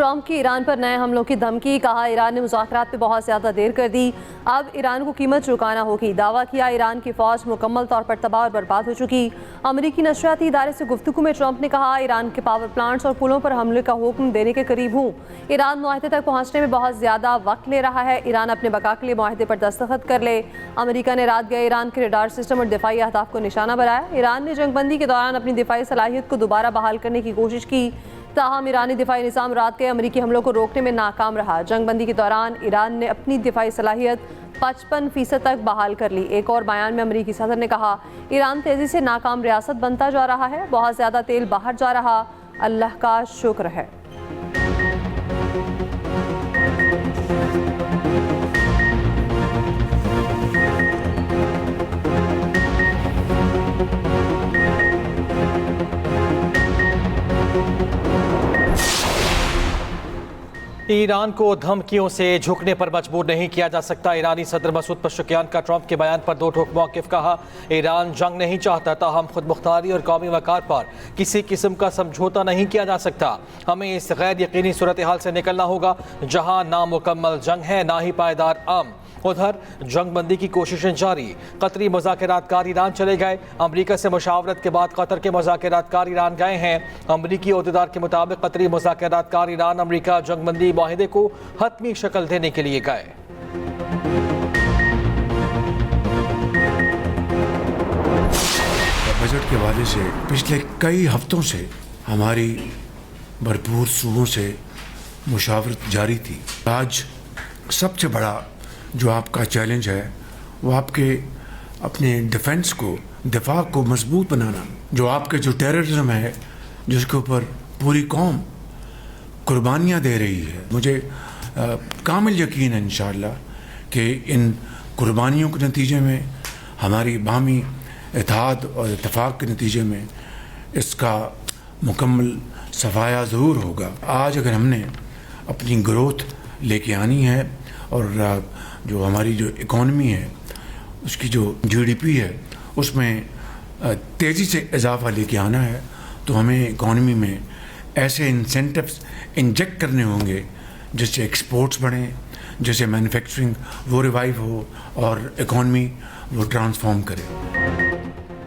Trump की Iran पर नए हमलों की धमकी, कहा ईरान ने मुज़ाकरात पे बहुत ज़्यादा देर कर दी, अब ईरान को कीमत चुकाना होगी। दावा किया ईरान की फ़ौज मुकम्मल तौर पर तबाह और बर्बाद हो चुकी। अमरीकी नशरियाती इदारे से गुफ्तगू में ट्रंप ने कहा, ईरान के पावर प्लांट्स और पुलों पर हमले का हुक्म देने के करीब हूँ। ईरान मुआहदे तक पहुँचने में बहुत ज़्यादा वक्त ले रहा है। ईरान अपने बका के लिए मुआहदे पर दस्तखत कर ले। अमरीका ने रात गए ईरान के रडार सिस्टम और दिफाई अहदाफ को निशाना बनाया। ईरान ने जंगबंदी के दौरान अपनी दिफाई सलाहियत को दोबारा बहाल करने की कोशिश की, ताहम ईरानी दिफाई निज़ाम रात के अमरीकी हमलों को रोकने में नाकाम रहा। जंगबंदी के दौरान ईरान ने अपनी दिफाई सलाहियत 55% तक बहाल कर ली। एक और बयान में अमरीकी सदर ने कहा, ईरान तेज़ी से नाकाम रियासत बनता जा रहा है, बहुत ज़्यादा तेल बाहर जा रहा, अल्लाह का शुक्र है। ईरान को धमकियों से झुकने पर मजबूर नहीं किया जा सकता। ईरानी सदर मसूद पशकियान का ट्रंप के बयान पर दो ठोक मौक़िफ़, कहा ईरान जंग नहीं चाहता, ताहम खुद मुख्तारी और कौमी वक़ार पर किसी किस्म का समझौता नहीं किया जा सकता। हमें इस गैर यकीनी सूरत हाल से निकलना होगा जहाँ नामुकम्मल जंग है, ना ही पायदार अमन। उधर जंगबंदी की कोशिशें जारी, कतरी मुज़ाकरातकार ईरान चले गए। अमरीका से मुशावरत के बाद कतर के मुज़ाकरातकार ईरान गए हैं। अमरीकी अहदेदार के मुताबिक कतरी मुज़ाकरातकार ईरान अमरीका जंगबंदी माहिदे को हतमी शक्ल देने के लिए गए। बजट के हवाले से पिछले कई हफ्तों से हमारी भरपूर सूबों से मुशावरत जारी थी। आज सबसे बड़ा जो आपका चैलेंज है वो आपके अपने डिफेंस को, दिफा को मजबूत बनाना, जो आपके जो टेररिज्म है जिसके ऊपर पूरी कौम कुर्बानियाँ दे रही है। मुझे कामिल यकीन है इंशाअल्लाह कि इन कुर्बानियों के नतीजे में, हमारी बामी इत्तेहाद और इत्तेफाक के नतीजे में इसका मुकम्मल सफाया ज़रूर होगा। आज अगर हमने अपनी ग्रोथ लेके आनी है और जो हमारी जो इकॉनमी है उसकी जो जीडीपी है उसमें तेज़ी से इजाफा लेके आना है, तो हमें इकॉनमी में ऐसे इंसेंटिव्स इंजेक्ट करने होंगे जिससे एक्सपोर्ट्स बढ़ें, जिससे मैन्युफैक्चरिंग वो रिवाइव हो और इकॉनमी वो ट्रांसफॉर्म करे।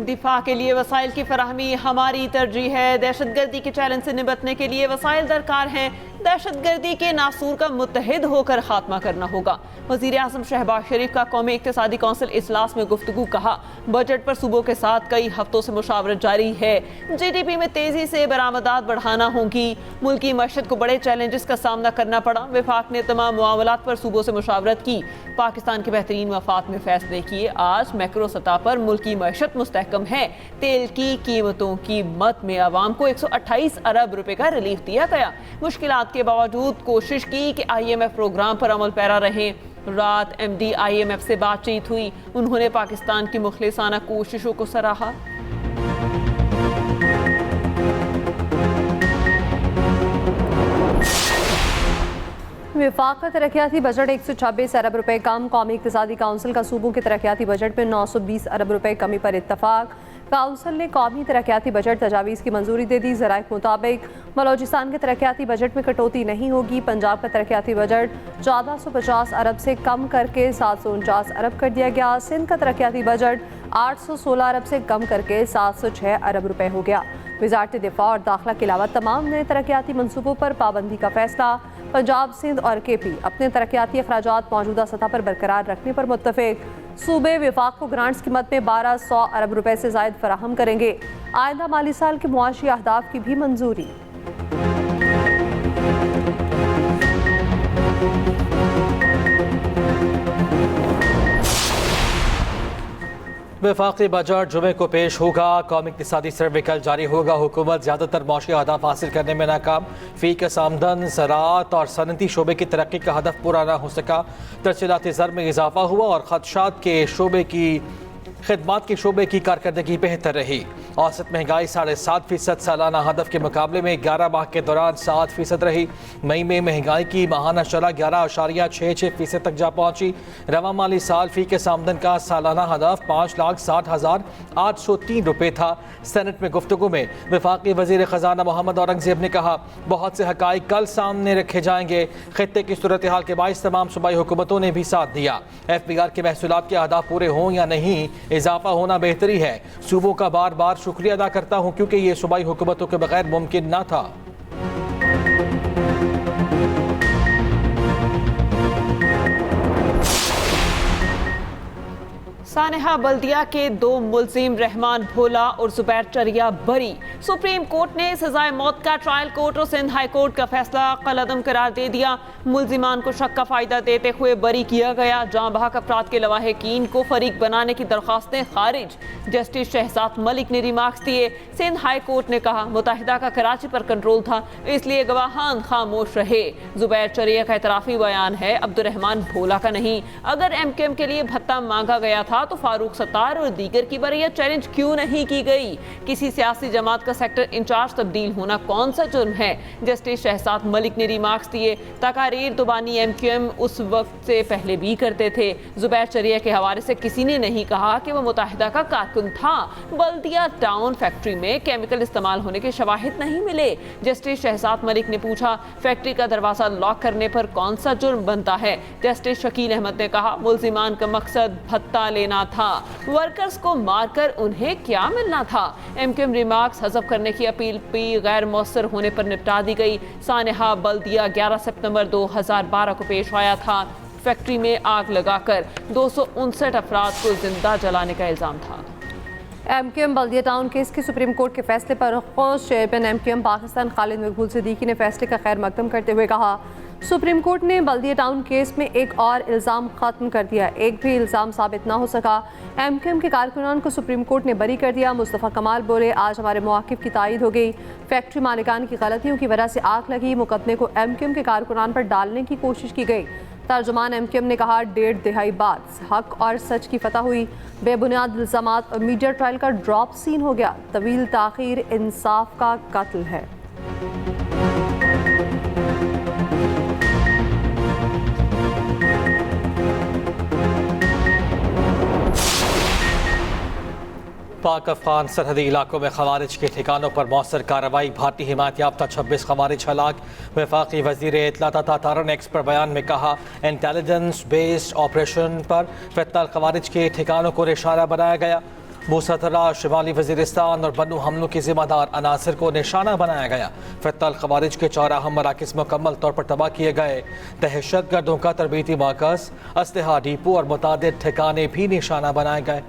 दिफा के लिए वसाइल की फराहमी हमारी तरजीह है। दहशतगर्दी के चैलेंज से निपटने के लिए वसाइल दरकार हैं। दहशतगर्दी के नासूर का मुत्तहिद होकर खात्मा करना होगा। वज़ीर आज़म शहबाज शरीफ का कौमी इक़्तिसादी कौंसिल इजलास में गुफ्तगू, कहा बजट पर सूबों के साथ कई हफ्तों से मुशावरत जारी है। GDP में तेज़ी से बरामदात बढ़ाना होगी। मुल्की मईशत को बड़े चैलेंजेस का सामना करना पड़ा। वफाक ने तमाम मामलात पर सूबों से मुशावरत की, पाकिस्तान के बेहतरीन मफाद में फैसले किए। आज मैक्रो सतह पर मुल्की मईशत मुस्तहकम है। तेल की कीमतों की मद में आवाम को 128 अरब रुपए का रिलीफ दिया गया। मुश्किलात के बावजूद कोशिश की कि IMF प्रोग्राम पर अमल पैरा रहें। रात MD IMF से बातचीत हुई, उन्होंने पाकिस्तान की मुखलिसाना कोशिशों को सराहा। वफाक का तरक्याती बजट 126 अरब रुपए कम। कौमी इक़्तिसादी काउंसिल का सूबों के तरक्याती बजट में 920 अरब रुपए कमी पर इत्तफाक। काउंसिल ने कौमी तरक्याती बजट तजावीज़ की मंजूरी दे दी। ज़राए के मुताबिक बलोचिस्तान के तरक्याती बजट में कटौती नहीं होगी। पंजाब का तरक्याती बजट 1450 अरब से कम करके 749 अरब कर दिया गया। सिंध का तरक्याती बजट 816 अरब से कम करके 706 अरब रुपए हो गया। वज़ारत दिफा और दाखिला के अलावा तमाम नए तरक्याती मनसूबों पर पाबंदी का फैसला। पंजाब, सिंध और KP अपने तरक्याती अखराजात मौजूदा सतह पर बरकरार रखने पर मुत्तफिक। सूबे वफाक को ग्रांट्स की मद में 1200 अरब रुपए से ज़ायद फराहम करेंगे। आइंदा माली साल के मुआशी अहदाफ की भी मंजूरी। वफाकी बजट जुमे को पेश होगा। कौमी इक़्तिसादी सर्वे कल जारी होगा। हुकूमत ज़्यादातर मौशी अहदाफ हासिल करने में नाकाम। फ़ी कस आमदन, ज़राअत और सनती शोबे की तरक्की का हदफ पूरा न हो सका। तरसीलाती ज़र में इजाफा हुआ और खदशात के शोबे की खिदमात के शोबे की कारकर्दगी बेहतर रही। औसत महंगाई 7.5% सालाना हदफ के मुकाबले में 11 माह के दौरान 7% रही। मई में महंगाई की माहाना शरह 11.66% तक जा पहुंची। रवा माली साल फी के आमदन का सालाना हदफ 5,60,803 रुपये था। सेनेट में गुफ्तगू में वफाकी वजीर खजाना मोहम्मद औरंगजेब ने कहा, बहुत से हकाइक कल सामने रखे जाएंगे। खित्ते की सूरत हाल के बाइस तमाम सूबाई हुकूमतों ने भी साथ दिया। FBR के महसूलात के अहदाफ पूरे हों या नहीं, इजाफा होना बेहतरी है। सूबों का बार बार शुक्रिया अदा करता हूं क्योंकि ये सूबाई हुकूमतों के बगैर मुमकिन न था। सानेहा बल्दिया के 2 मुलजिम रहमान भोला और जुबैर चरिया बरी। सुप्रीम कोर्ट ने सजाए मौत का ट्रायल कोर्ट और सिंध हाई कोर्ट का फैसला कलअदम करार दे दिया। मुलजिमान को शक का फायदा देते हुए बरी किया गया। जाँ बहक अफराद के लवाहिकीन को फरीक बनाने की दरख्वास्तें खारिज। जस्टिस शहजाद मलिक ने रिमार्क्स दिए। सिंध हाई कोर्ट ने कहा, मुत्तहिदा का कराची पर कंट्रोल था, इसलिए गवाहान खामोश रहे। जुबैर चरिया का एतराफी बयान है, अब्दुर्रहमान भोला का नहीं। अगर MKM के लिए भत्ता मांगा गया था तो फारूक सत्तार और दीगर की बरियत चैलेंज क्यों नहीं की गई? किसी सियासी जमात का सेक्टर इंचार्ज तब्दील होना कौन सा जुर्म है? जस्टिस शहजाद मलिक ने रिमार्क्स दिए। तकारीर तो बानी MQM उस वक्त से पहले भी करते थे। जुबैर चरिया के हवाले से किसी ने नहीं कहा कि वह मुत्तहिदा का कारकुन था। बल्दिया टाउन फैक्ट्री में केमिकल इस्तेमाल होने के शवाहिद नहीं मिले। जस्टिस शहजाद मलिक ने पूछा, फैक्ट्री का दरवाजा लॉक करने पर कौन सा जुर्म बनता है? जस्टिस शकील अहमद ने कहा, मुलजिमान का मकसद भत्ता लेना था, वर्कर्स को मारकर उन्हें क्या मिलना था? MKM रिमार्क्स हज़फ करने की अपील भी गैर मौसर होने पर निपटा दी गई। सानेहा बल्दिया 11 सितंबर 2012 को पेश आया था। फैक्ट्री में आग लगाकर 259 अफराद को जिंदा जलाने का इल्जाम था। MKM बल्दिया टाउन केस के सुप्रीम कोर्ट के फैसले पर खुश चेयरमैन MKM पाकिस्तान खालिद मकबूल सिद्दीकी ने फैसले का खैर मकदम करते हुए कहा, सुप्रीम कोर्ट ने बल्दिया टाउन केस में एक और इल्ज़ाम ख़त्म कर दिया। एक भी इल्ज़ाम साबित ना हो सका। MKM के कारकुनान को सुप्रीम कोर्ट ने बरी कर दिया। मुस्तफ़ा कमाल बोले, आज हमारे मौक़िफ़ की तायीद हो गई। फैक्ट्री मालिकान की गलतियों की वजह से आग लगी। मुकदमे को MKM के कारकुनान पर डालने की कोशिश की गई। तर्जुमान MKM ने कहा, 1.5 दहाई बाद हक और सच की फतह हुई। बेबुनियाद इल्ज़ामात और मीडिया ट्रायल का ड्रॉप सीन हो गया। तवील ताख़ीर इंसाफ का कत्ल है। पाक अफगान सरहदी इलाकों में खवारिज के ठिकानों पर मौसर कार्रवाई। भारतीय हिमायत याफ्ता 26 खवारिज हलाक। वफाकी वज़ीर इत्तला तथा तारन एक्स पर बयान में कहा, इंटेलिजेंस बेस्ड ऑपरेशन पर फितनल खवारिज के ठिकानों को निशाना बनाया गया। मूसतरा शिमाली वजीरिस्तान और बन्नू हमलों के जिम्मेदार अनासर को निशाना बनाया गया। फितनल खवारिज के 4 अहम मराकिज़ मुकम्मल तौर पर तबाह किए गए। दहशतगर्दों का तरबीती मरकज़, असलहा डिपो और मुतादिद ठिकाने भी निशाना बनाए गए।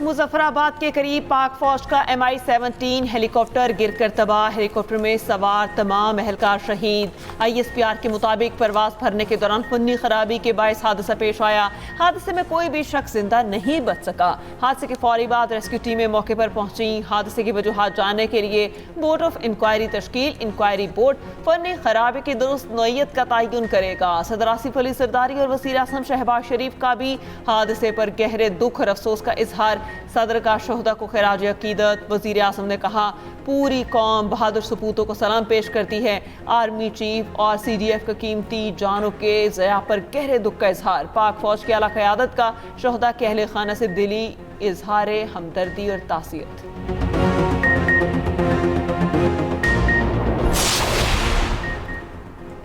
मुजफ्फराबाद के करीब पाक फौज का MI-17 हेलीकॉप्टर गिरकर तबाह। हेलीकॉप्टर में सवार तमाम एहलकार शहीद। ISPR के मुताबिक परवाज भरने के दौरान फन्नी खराबी के बायस हादसा पेश आया। हादसे में कोई भी शख्स जिंदा नहीं बच सका। हादसे के फौरी बाद रेस्क्यू टीमें मौके पर पहुंची। हादसे की वजूहात जानने के लिए बोर्ड ऑफ इंक्वायरी तश्कील। इंक्वायरी बोर्ड फन्नी खराबी की दुरुस्त नौयत का तयन करेगा। सदर आसिफ अली सरदारी और वज़ीर आज़म शहबाज शरीफ का भी हादसे पर गहरे दुख और अफसोस का इजहार। सदर का शोहदा को खिराज अकीदत। वज़ीर आज़म ने कहा, पूरी कौम बहादुर सपूतों को सलाम पेश करती है। आर्मी चीफ और CDF का कीमती जानों के ज़या पर गहरे दुख का इजहार। पाक फौज की आला क़यादत का शोहदा के अहले खाना से दिली इजहार हमदर्दी और तासियत।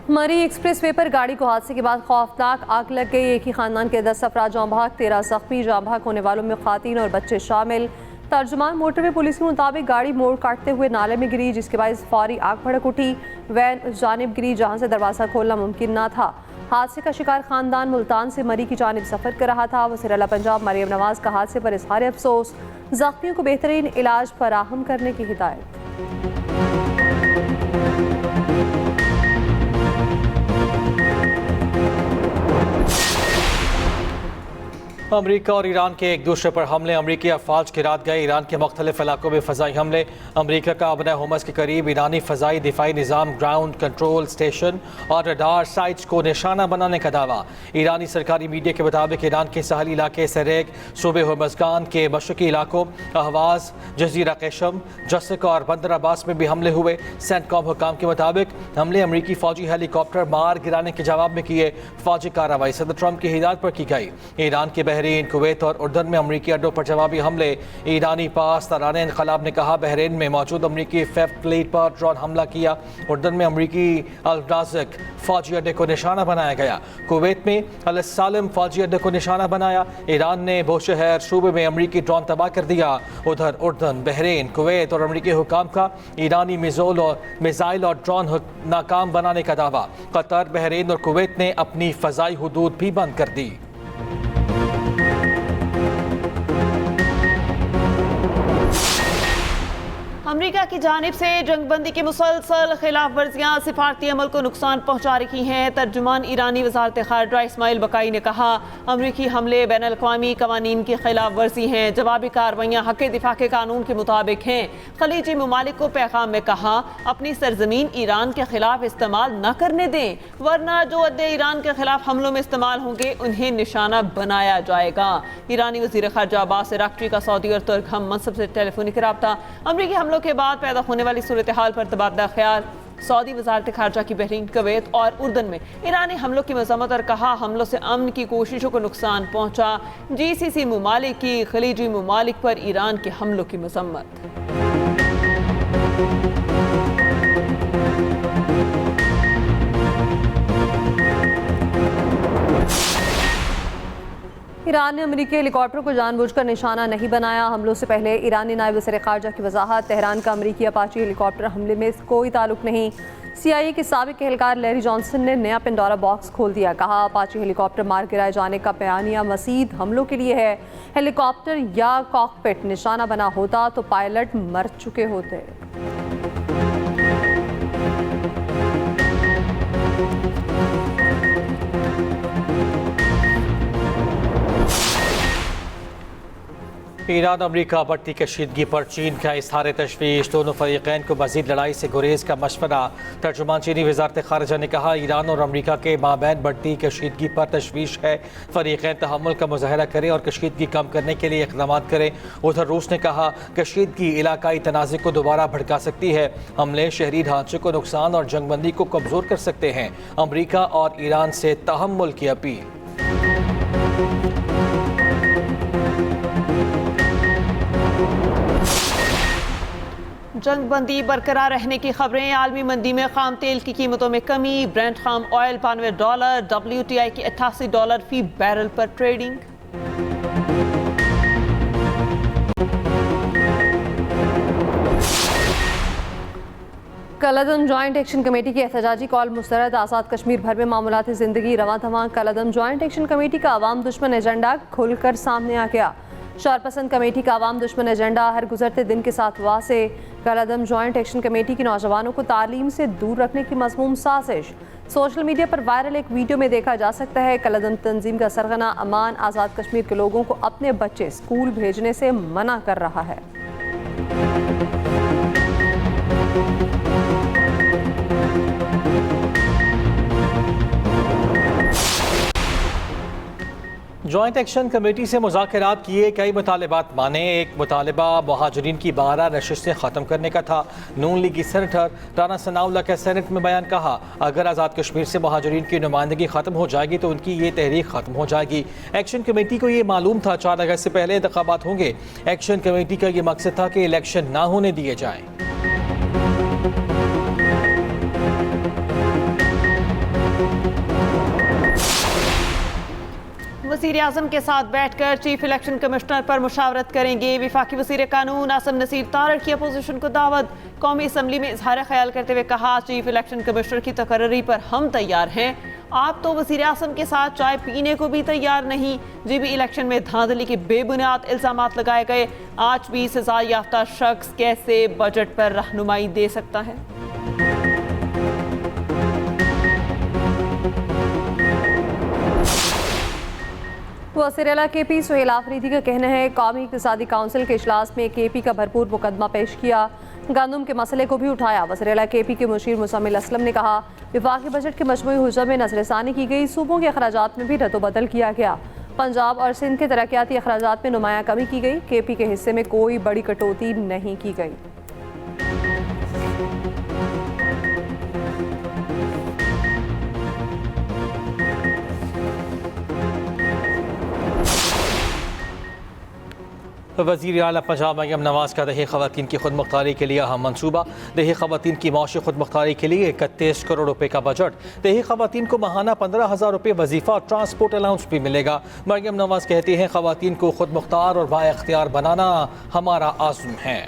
मरी एक्सप्रेस वे पर गाड़ी को हादसे के बाद खौफनाक आग लग गई। एक ही खानदान के 10 अफराद जाँ बहक, 13 जख्मी। जाँ बहक होने वालों में खातीन और बच्चे शामिल। तर्जुमान मोटरवे पुलिस के मुताबिक गाड़ी मोड़ काटते हुए नाले में गिरी, जिसके बाद फौरी आग भड़क उठी। वैन उस जानिब गिरी जहाँ से दरवाज़ा खोलना मुमकिन न था। हादसे का शिकार खानदान मुल्तान से मरी की जानिब सफ़र कर रहा था। वज़ीर आला पंजाब मरियम नवाज़ का हादसे पर इज़हार अफसोस। ज़ख्मियों को बेहतरीन इलाज फराहम करने की हिदायत। अमरीका और ईरान के एक दूसरे पर हमले, अमरीकी अफवाज की रात गए ईरान के मुख्तलिफ इलाकों में फ़ज़ाई हमले। अमरीका का अबना होमस के करीब ईरानी फ़ज़ाई दिफाई निज़ाम ग्राउंड कंट्रोल स्टेशन और रडार साइट्स को निशाना बनाने का दावा। ईरानी सरकारी मीडिया के मुताबिक ईरान के साहली इलाके सरेक, सूबे होमज़गान के मशरकी इलाकों अहवाज, जजीरा केशम, जसक और बंदर अब्बास में भी हमले हुए। सेंटकॉम हुकाम के मुताबिक हमले अमरीकी फ़ौजी हेलीकॉप्टर मार गिराने के जवाब में किए। फ़ौजी कार्रवाई सदर ट्रंप की हिदायत पर की गई। ईरान के बहरीन, कुवैत और उर्दन में अमरीकी अड्डों पर जवाबी हमले। ईरानी पास तराने इनकलाब ने कहा बहरीन में मौजूद अमरीकी फिफ्थ फ्लीट पर ड्रोन हमला किया। उर्दन में अमरीकी अल-राज़िक फौजी अड्डे को निशाना बनाया गया। कुवैत में अल-सालिम फौजी अड्डे को निशाना बनाया। ईरान ने बोशहर सूबे में अमरीकी ड्रोन तबाह कर दिया। उधर उर्दन, बहरीन, कुवैत और अमरीकी हुकाम का ईरानी मिसाइल और ड्रोन नाकाम बनाने का दावा। कतर, बहरीन और कुवैत ने अपनी फ़ज़ाई हुदूद भी बंद कर दी। अमरीका की जानिब से जंगबंदी की मुसलसल खिलाफ वर्जियाँ सिफारती अमल को नुकसान पहुँचा रही हैं। तर्जुमान ईरानी वजारत खारजा इस्माइल बकाई ने कहा अमरीकी हमले बैनुल-अक़वामी कवानीन की खिलाफ वर्जी हैं। जवाबी कार्रवाइयाँ हक़ दिफा के कानून के मुताबिक हैं। खलीजी ममालिक को पैगाम में कहा अपनी सरजमीन ईरान के खिलाफ इस्तेमाल न करने दें, वरना जो अड्डे ईरान के खिलाफ हमलों में इस्तेमाल होंगे उन्हें निशाना बनाया जाएगा। ईरानी वज़ीर ख़ारजा अब्बास अराक़ची का सऊदी और तुर्क हम मनसब से टेलीफोनिक रब्ता। अमरीकी हमलों के बाद पैदा होने वाली सूरत हाल पर तबादला ख्याल। सऊदी वजारत खारजा की बहरीन, कुवैत और उर्दन में ईरानी हमलों की मजम्मत और कहा हमलों से अमन की कोशिशों को नुकसान पहुंचा। GCC ममालिक की खलीजी ममालिक पर ईरान के हमलों की मजम्मत। ईरान ने अमरीकी हेलीकॉप्टर को जानबूझकर निशाना नहीं बनाया। हमलों से पहले ईरानी नायब वज़ीर ख़ारजा की वजाहत, तेहरान का अमरीकी अपाची हेलीकॉप्टर हमले में कोई ताल्लुक नहीं। CIA के साबिक एहलकार लैरी जॉनसन ने नया पेंडोरा बॉक्स खोल दिया। कहा अपाची हेलीकॉप्टर मार गिराए जाने का बयानिया मज़ीद हमलों के लिए है। हेलीकॉप्टर या कॉकपिट निशाना बना होता तो पायलट मर चुके होते। ईरान अमरीका बढ़ती कशीदगी पर चीन का इज़हार तशवीश, दोनों फरीक़ैन को मज़ीद लड़ाई से गुरेज का मशवरा। तर्जुमान चीनी वज़ारत ख़ारजा ने कहा ईरान और अमरीका के माबैन बढ़ती कशीदगी पर तशवीश है। फ़रीक़ैन तहम्मुल का मुज़ाहरा करें और कशीदगी कम करने के लिए इक़दाम करें। उधर रूस ने कहा कशीदगी इलाकाई तनाज़े को दोबारा भड़का सकती है। हमले शहरी ढांचे को नुकसान और जंगबंदी को कमज़ोर कर सकते हैं। अमरीका और ईरान से तहम्मुल की अपील। जंगबंदी बरकरार रहने की खबरें। आलमी मंदी में खाम तेल की कीमतों में कमी। ब्रेंट खाम ऑयल $92, WTI की $88 फी बैरल पर ट्रेडिंग। कलअदम जॉइंट एक्शन कमेटी की एहतजाजी कॉल मुस्तरद। आज़ाद कश्मीर भर में मामूलात ज़िंदगी रवां तवां। कलअदम जॉइंट एक्शन कमेटी का अवाम दुश्मन एजेंडा खुलकर सामने आ गया। शरपसंद कमेटी का अवाम दुश्मन एजेंडा हर गुजरते दिन के साथ वासे। कलअदम जॉइंट एक्शन कमेटी की नौजवानों को तालीम से दूर रखने की मज़मूम साजिश। सोशल मीडिया पर वायरल एक वीडियो में देखा जा सकता है कलअदम तंजीम का सरगना अमान आज़ाद कश्मीर के लोगों को अपने बच्चे स्कूल भेजने से मना कर रहा है। जॉइंट एक्शन कमेटी से मुज़ाकरात किए, कई मुतालबात माने। एक मुतालबा महाजरीन की 12 नशिस्तें ख़त्म करने का था। नून लीगी सेनेटर राना सनाउल्लाह का सेनेट में बयान। कहा अगर आज़ाद कश्मीर से महाजरीन की नुमाइंदगी ख़त्म हो जाएगी तो उनकी ये तहरीक ख़त्म हो जाएगी। एक्शन कमेटी को ये मालूम था 4 अगस्त से पहले इंतखाबात होंगे। एक्शन कमेटी का ये मकसद था कि इलेक्शन ना होने दिए जाएँ। वज़ीर आज़म के साथ बैठकर चीफ इलेक्शन कमिश्नर पर मुशावरत करेंगे। वफाकी वज़ीर कानून आसम नसीर तारड़ की अपोजिशन को दावत। कौमी असम्बली में इजहार ख्याल करते हुए कहा चीफ इलेक्शन कमिश्नर की तकर्री पर हम तैयार हैं। आप तो वज़ीर आज़म के साथ चाय पीने को भी तैयार नहीं। GB इलेक्शन में धांधली के बेबुनियाद इल्ज़ामात लगाए गए। आज भी सजा याफ्ता शख्स कैसे बजट पर रहनुमाई दे सकता है। वज़ीर-ए-आला KP सुहेल आफरीदी का कहना है कौमी इक़्तिसादी काउंसिल के इजलास में KP का भरपूर मुकदमा पेश किया, गंदम के मसले को भी उठाया। वज़ीर-ए-आला KP के मुशीर मुसम्मिल असलम ने कहा वफाकी बजट के मजमूई हुज्जत में नज़रसानी की गई, सूबों के अखराजात में भी रद्द-बदल किया गया। पंजाब और सिंध के तरक्याती अखराजात में नुमाया कमी की गई, KP के हिस्से में कोई बड़ी कटौती नहीं की गई। वज़ीर आला पंजाब मरियम नवाज का दही ख़वातीन की खुद मुख्तारी के लिए अहम मनसूबा। दही ख़वातीन की माशी खुद मुख्तारी के लिए 31 करोड़ रुपए का बजट। दही ख़वातीन को माहाना 15,000 रुपये वजीफ़ा और ट्रांसपोर्ट अलाउंस भी मिलेगा। मरियम नवाज कहती हैं ख़वातीन को खुद मुख्तार और बाइख्तियार बनाना हमारा आज़्म है।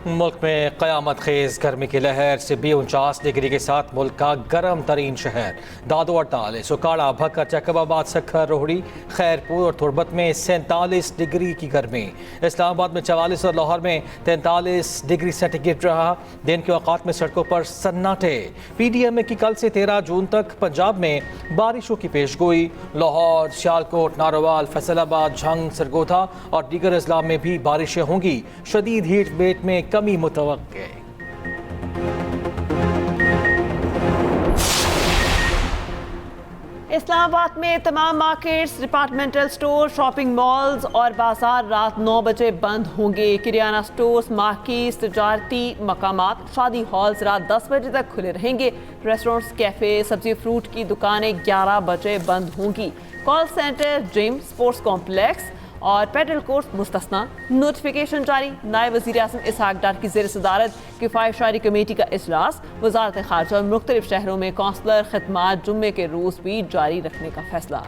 मुल्क में क़यामत खेज़ गर्मी की लहर से 49 डिग्री के साथ मुल्क का गर्म तरीन शहर दादो 48, उकाड़ा, भक्कर, जैकबाबाद, सखर, रोहड़ी, खैरपुर और तुरबत में 47 डिग्री की गर्मी। इस्लामाबाद में 44 और लाहौर में 43 डिग्री सेंटीग्रेड रहा। दिन के औकात में सड़कों पर सन्नाटे। PDMA की कल से 13 जून तक पंजाब में बारिशों की पेशगोई। लाहौर, सियालकोट, नारोवाल, फैसलाबाद, झंग, सरगोधा और दीगर अजला में भी बारिशें होंगी। शदीद हीट वेव में कमी मुतवक्के। इस्लामाबाद में तमाम markets, departmental store, shopping malls और बाजार रात 9 बजे बंद होंगे। किराना स्टोर्स, मार्केट्स, तजारती मकामात, शादी हॉल्स रात 10 बजे तक खुले रहेंगे। रेस्टोरेंट्स, कैफे, सब्जी फ्रूट की दुकानें 11 बजे बंद होंगी। Call centre, gym, sports complex और पेट्रोल कोर्स मुस्तस्ना। नोटिफिकेशन जारी। नायब वज़ीर आज़म इसहाक डार की ज़ेर सदारत किफ़ायत कमेटी का इजलास। वज़ारत ख़ारजा और मुख्तलिफ शहरों में कौंसलर खिदमात जुम्मे के रोज़ भी जारी रखने का फैसला।